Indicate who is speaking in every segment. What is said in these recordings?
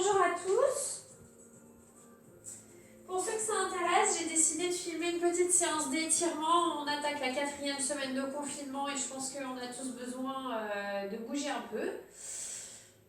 Speaker 1: Bonjour à tous. Pour ceux que ça intéresse, j'ai décidé de filmer une petite séance d'étirement. On attaque la 4e semaine de confinement et je pense qu'on a tous besoin de bouger un peu.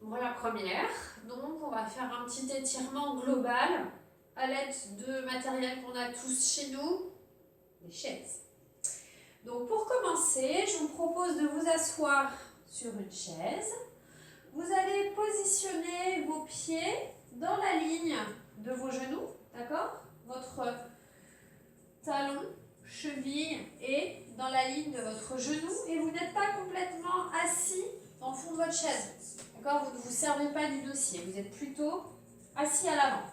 Speaker 1: Voilà la première. Donc on va faire un petit étirement global à l'aide de matériel qu'on a tous chez nous, les chaises. Donc pour commencer, je vous propose de vous asseoir sur une chaise. Vous allez positionner vos pieds dans la ligne de vos genoux, d'accord? Votre talon, cheville est dans la ligne de votre genou et vous n'êtes pas complètement assis dans le fond de votre chaise, d'accord? Vous ne vous servez pas du dossier, vous êtes plutôt assis à l'avant.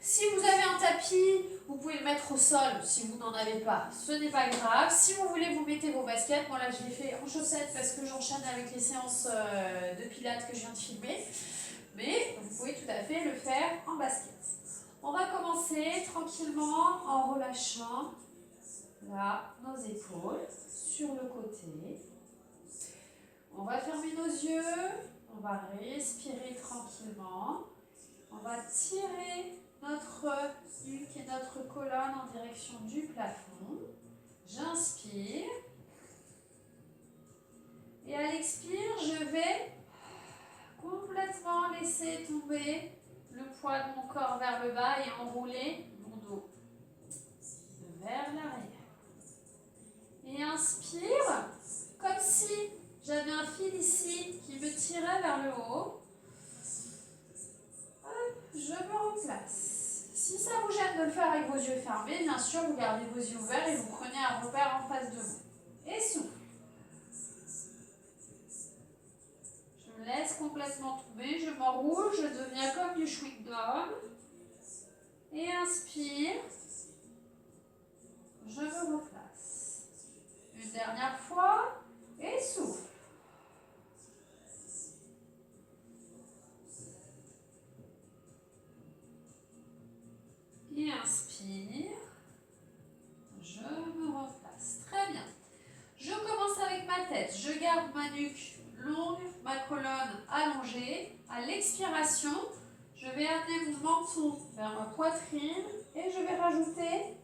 Speaker 1: Si vous avez un tapis, vous pouvez le mettre au sol. Si vous n'en avez pas, ce n'est pas grave. Si vous voulez, vous mettez vos baskets. Moi, là, je l'ai fait en chaussettes parce que j'enchaîne avec les séances de pilates que je viens de filmer. Mais vous pouvez tout à fait le faire en basket. On va commencer tranquillement en relâchant là, nos épaules sur le côté. On va fermer nos yeux. On va respirer tranquillement. On va tirer notre nuque et notre colonne en direction du plafond. J'inspire. Et à l'expire, je vais complètement laisser tomber le poids de mon corps vers le bas et enrouler mon dos vers l'arrière. Et inspire, comme si j'avais un fil ici qui me tirait vers le haut. Je me replace. Si ça vous gêne de le faire avec vos yeux fermés, bien sûr, vous gardez vos yeux ouverts et vous prenez un repère en face de vous. Et souffle. Je me laisse complètement tomber, je m'enroule, je deviens comme du chewing-gum. Et inspire. Je me replace. Une dernière fois. Et souffle. Et inspire. Je me replace. Très bien. Je commence avec ma tête. Je garde ma nuque longue, ma colonne allongée. À l'expiration, je vais amener mon menton vers ma poitrine et je vais rajouter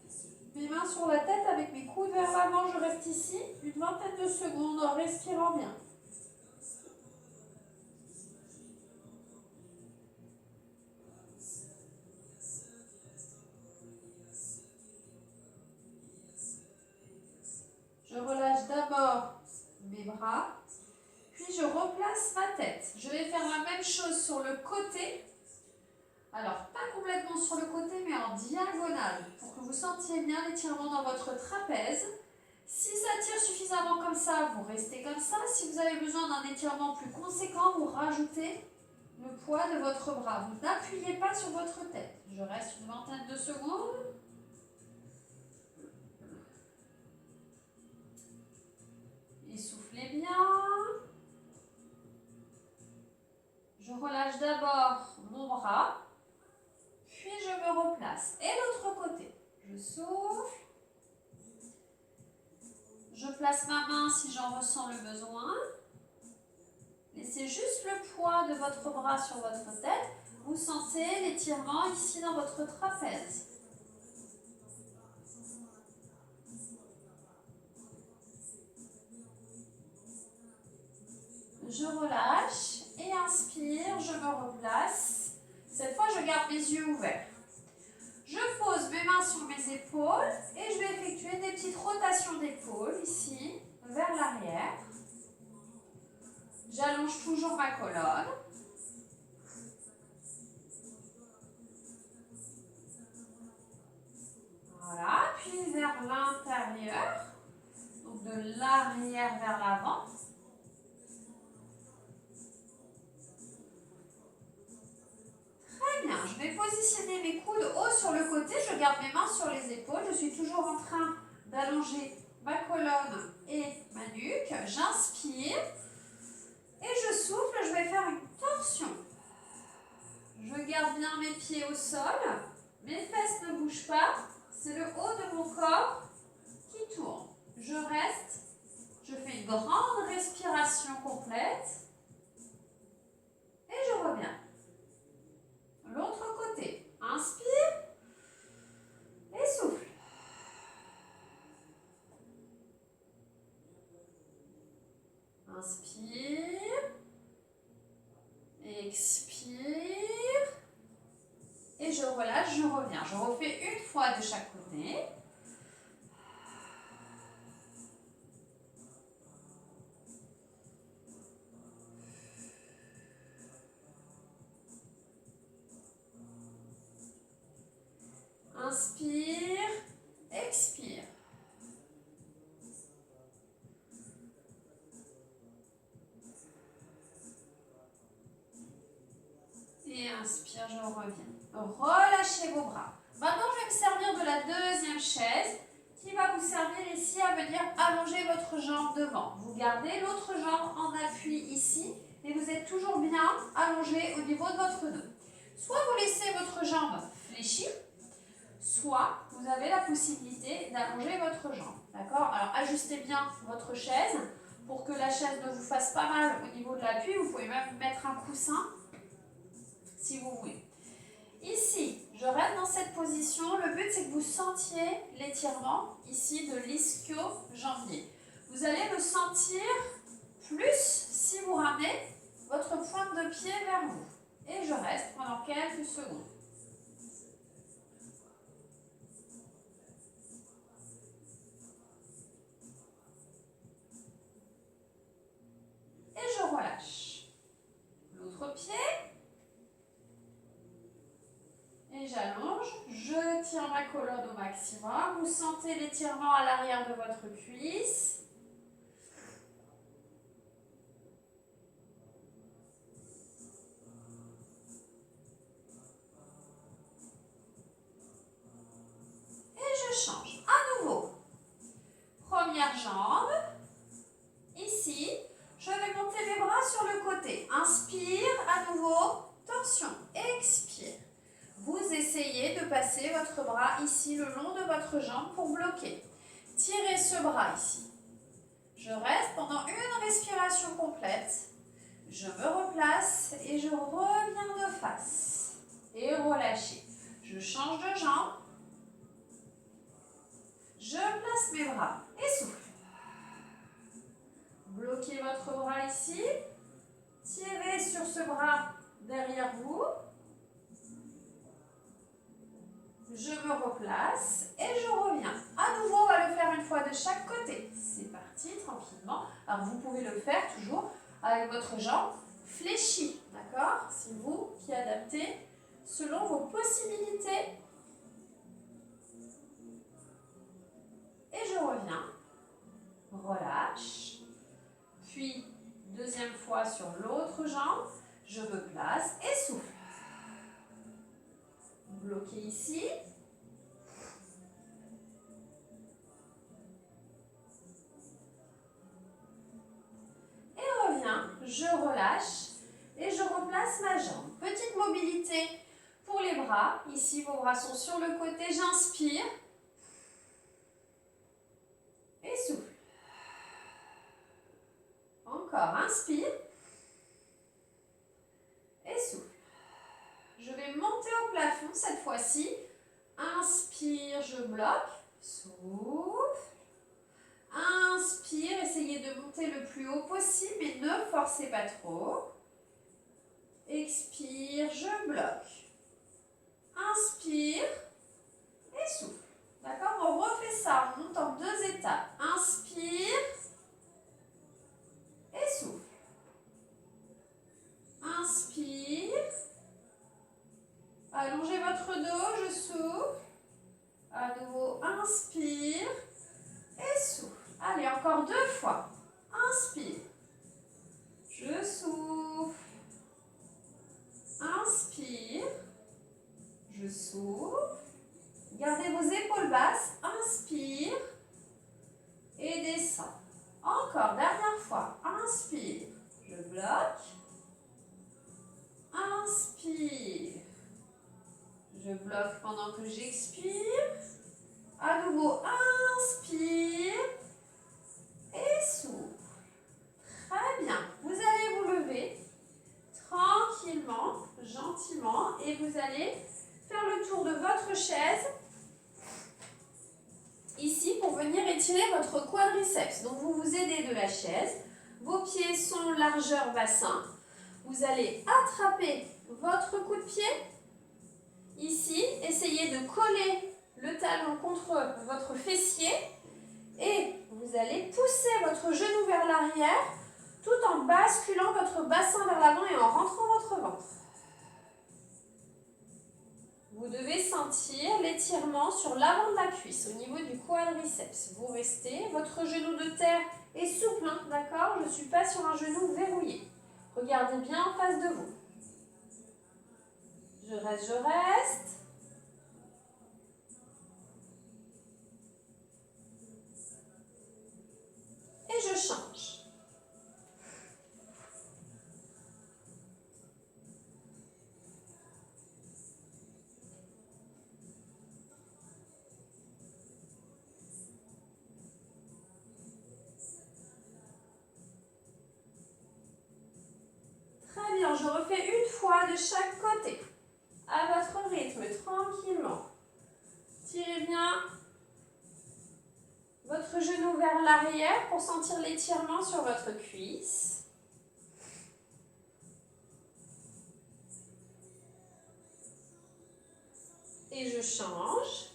Speaker 1: mes mains sur la tête avec mes coudes vers l'avant. Je reste ici une vingtaine de secondes en respirant bien. Je relâche d'abord mes bras, puis je replace ma tête. Je vais faire la même chose sur le côté. Alors, pas complètement sur le côté, mais en diagonale, pour que vous sentiez bien l'étirement dans votre trapèze. Si ça tire suffisamment comme ça, vous restez comme ça. Si vous avez besoin d'un étirement plus conséquent, vous rajoutez le poids de votre bras. Vous n'appuyez pas sur votre tête. Je reste une vingtaine de secondes. Et soufflez bien. Je relâche d'abord mon bras, puis je me replace. Et l'autre côté, je souffle. Je place ma main si j'en ressens le besoin. Laissez juste le poids de votre bras sur votre tête. Vous sentez l'étirement ici dans votre trapèze. Je relâche et inspire, je me replace. Cette fois, je garde mes yeux ouverts. Je pose mes mains sur mes épaules et je vais effectuer des petites rotations d'épaules ici, vers l'arrière. J'allonge toujours ma colonne. Voilà, puis vers l'intérieur, donc de l'arrière vers l'avant. Très bien, je vais positionner mes coudes haut sur le côté, je garde mes mains sur les épaules, je suis toujours en train d'allonger ma colonne et ma nuque. J'inspire et je souffle, je vais faire une torsion. Je garde bien mes pieds au sol, mes fesses ne bougent pas, c'est le haut de mon corps qui tourne. Je reste, je fais une grande respiration complète et je reviens. Inspire. Expire. Et je relâche, je reviens. Je refais une fois de chaque côté. Inspire, expire. Et inspire, je reviens. Relâchez vos bras. Maintenant, je vais me servir de la deuxième chaise qui va vous servir ici à venir allonger votre jambe devant. Vous gardez l'autre jambe en appui ici et vous êtes toujours bien allongé au niveau de votre dos. Soit vous laissez votre jambe fléchie, soit vous avez la possibilité d'allonger votre jambe. D'accord? Alors, ajustez bien votre chaise pour que la chaise ne vous fasse pas mal au niveau de l'appui. Vous pouvez même mettre un coussin si vous voulez. Ici, je reste dans cette position. Le but, c'est que vous sentiez l'étirement ici de l'ischio-jambier. Vous allez le sentir plus si vous ramenez votre pointe de pied vers vous. Et je reste pendant quelques secondes. Et je relâche. L'autre pied. Et j'allonge, je tire ma colonne au maximum. Vous sentez l'étirement à l'arrière de votre cuisse. Et je change. À nouveau. Première jambe. Ici, je vais monter les bras sur le côté. Inspire, à nouveau, torsion. Expire. Vous essayez de passer votre bras ici le long de votre jambe pour bloquer. Tirez ce bras ici. Je reste pendant une respiration complète. Je me replace et je reviens de face. Et relâchez. Je change de jambe. Je place mes bras et souffle. Bloquez votre bras ici. Tirez sur ce bras derrière vous. Je me replace et je reviens. À nouveau, on va le faire une fois de chaque côté. C'est parti, tranquillement. Alors, vous pouvez le faire toujours avec votre jambe fléchie, d'accord? C'est vous qui adaptez selon vos possibilités. Et je reviens. Relâche. Puis, deuxième fois sur l'autre jambe. Je me place et souffle. Bloquez ici. Et reviens, je relâche et je replace ma jambe. Petite mobilité pour les bras. Ici, vos bras sont sur le côté. J'inspire. Et souffle. Encore, inspire. Et souffle. Je vais monter au plafond cette fois-ci. Inspire, je bloque. Souffle. Inspire, essayez de monter le plus haut possible, mais ne forcez pas trop. Expire, je bloque. Inspire et souffle. D'accord? On refait ça, on monte en 2 étapes. Inspire et souffle. Inspire. Allongez votre dos, je souffle. À nouveau, inspire et souffle. Allez, encore 2 fois. Inspire. Je souffle. Inspire. Je souffle. Gardez vos épaules basses. Inspire. Et descends. Encore, dernière fois. Inspire. Je bloque. Inspire. Je bloque pendant que j'expire. À nouveau, inspire. Et souffle. Très bien. Vous allez vous lever tranquillement, gentiment. Et vous allez faire le tour de votre chaise. Ici, pour venir étirer votre quadriceps. Donc, vous vous aidez de la chaise. Vos pieds sont largeur bassin. Vous allez attraper votre coup de pied. Ici, essayez de coller le talon contre votre fessier. Et vous allez pousser votre genou vers l'arrière tout en basculant votre bassin vers l'avant et en rentrant votre ventre. Vous devez sentir l'étirement sur l'avant de la cuisse, au niveau du quadriceps. Vous restez, votre genou de terre est souple, hein, d'accord? Je ne suis pas sur un genou verrouillé. Regardez bien en face de vous. Je reste, je reste. Et je change. Très bien, je refais une fois de chaque côté. À votre rythme, tranquillement. Tirez bien votre genou vers l'arrière pour sentir l'étirement sur votre cuisse. Et je change.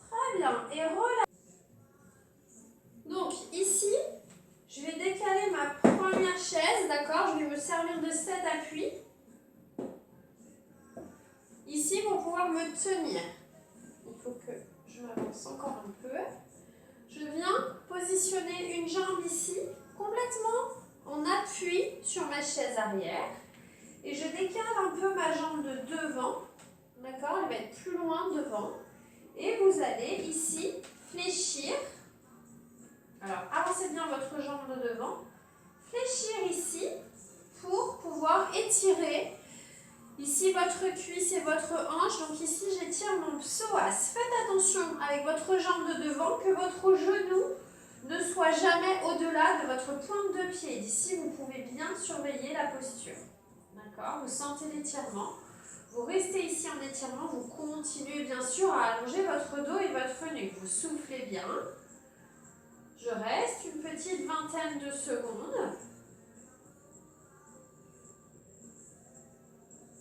Speaker 1: Très bien. Et relâchez. Donc ici, je vais décaler ma première chaise, d'accord? Je vais me servir de cet appui. Ici, pour pouvoir me tenir. Il faut que je m'avance encore un peu. Je viens positionner une jambe ici, complètement en appui sur ma chaise arrière. Et je décale un peu ma jambe de devant. D'accord? Elle va être plus loin devant. Et vous allez ici fléchir. Alors, avancez bien votre jambe de devant. Fléchir ici pour pouvoir étirer ici votre cuisse et votre hanche. Donc ici, j'étire mon psoas. Faites attention avec votre jambe de devant que votre genou ne soit jamais au-delà de votre pointe de pied. D'ici, vous pouvez bien surveiller la posture. D'accord? Vous sentez l'étirement. Vous restez ici en étirement. Vous continuez bien sûr à allonger votre dos et votre nuque. Vous soufflez bien. Je reste une petite vingtaine de secondes.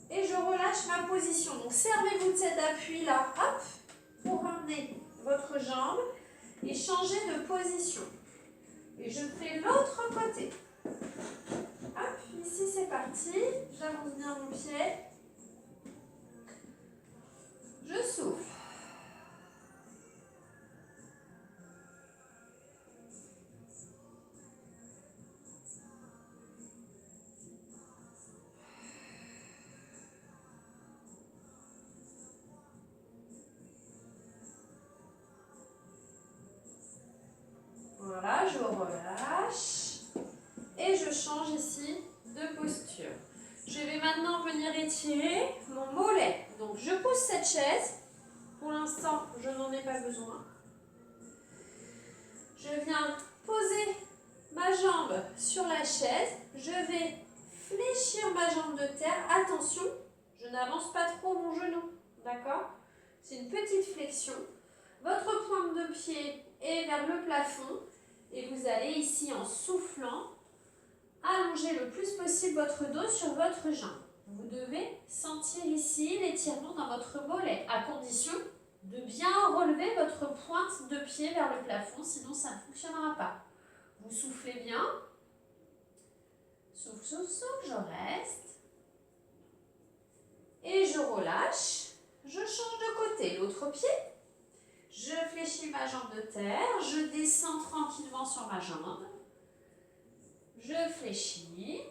Speaker 1: Et je relâche ma position. Donc servez-vous de cet appui-là, hop, pour ramener votre jambe et changer de position. Et je fais l'autre côté. Hop, ici c'est parti. J'avance bien mon pied. Je souffle. Voilà, je relâche. Et je change ici de posture. Je vais maintenant venir étirer mon mollet. Donc je pousse cette chaise. Pour l'instant, je n'en ai pas besoin. Je viens poser ma jambe sur la chaise. Je vais fléchir ma jambe de terre. Attention, je n'avance pas trop mon genou. D'accord? C'est une petite flexion. Votre pointe de pied est vers le plafond. Et vous allez ici, en soufflant, allonger le plus possible votre dos sur votre jambe. Vous devez sentir ici l'étirement dans votre mollet, à condition de bien relever votre pointe de pied vers le plafond, sinon ça ne fonctionnera pas. Vous soufflez bien. Souffle, souffle, souffle, je reste. Et je relâche. Je change de côté, l'autre pied. Je fléchis ma jambe de terre. Je descends tranquillement sur ma jambe. Je fléchis.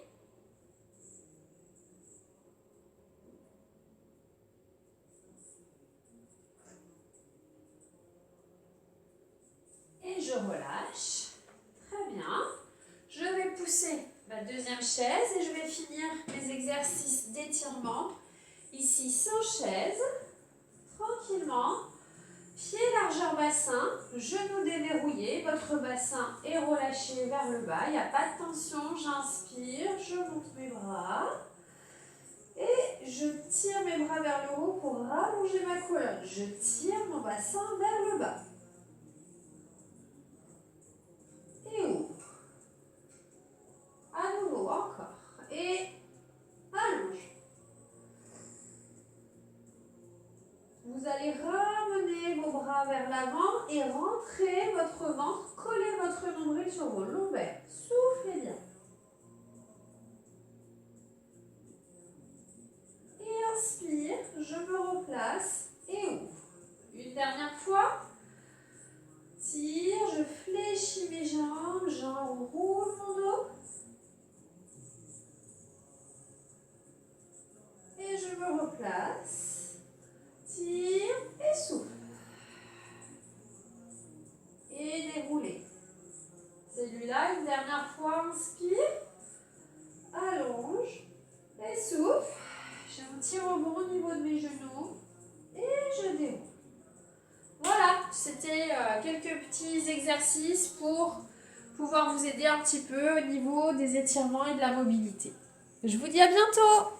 Speaker 1: Et je relâche. Très bien. Je vais pousser ma deuxième chaise et je vais finir mes exercices d'étirement. Ici sans chaise. Tranquillement. Pied largeur bassin, genoux déverrouillés, votre bassin est relâché vers le bas, il n'y a pas de tension, j'inspire, je monte mes bras et je tire mes bras vers le haut pour rallonger ma colonne. Je tire mon bassin vers le bas. Et ouvre. À nouveau, encore. Et allonge. Vous allez ramener vos bras vers l'avant et rentrer votre ventre, coller votre nombril sur vos lombaires. Soufflez bien. Et inspire, je me replace et ouvre. Une dernière fois. Tire, je fléchis mes jambes, j'enroule mon dos. Et je me replace. Tire et souffle. Et déroulez. Celui-là, une dernière fois, inspire. Allonge. Et souffle. Je me tire au bon niveau de mes genoux. Et je déroule. Voilà, c'était quelques petits exercices pour pouvoir vous aider un petit peu au niveau des étirements et de la mobilité. Je vous dis à bientôt!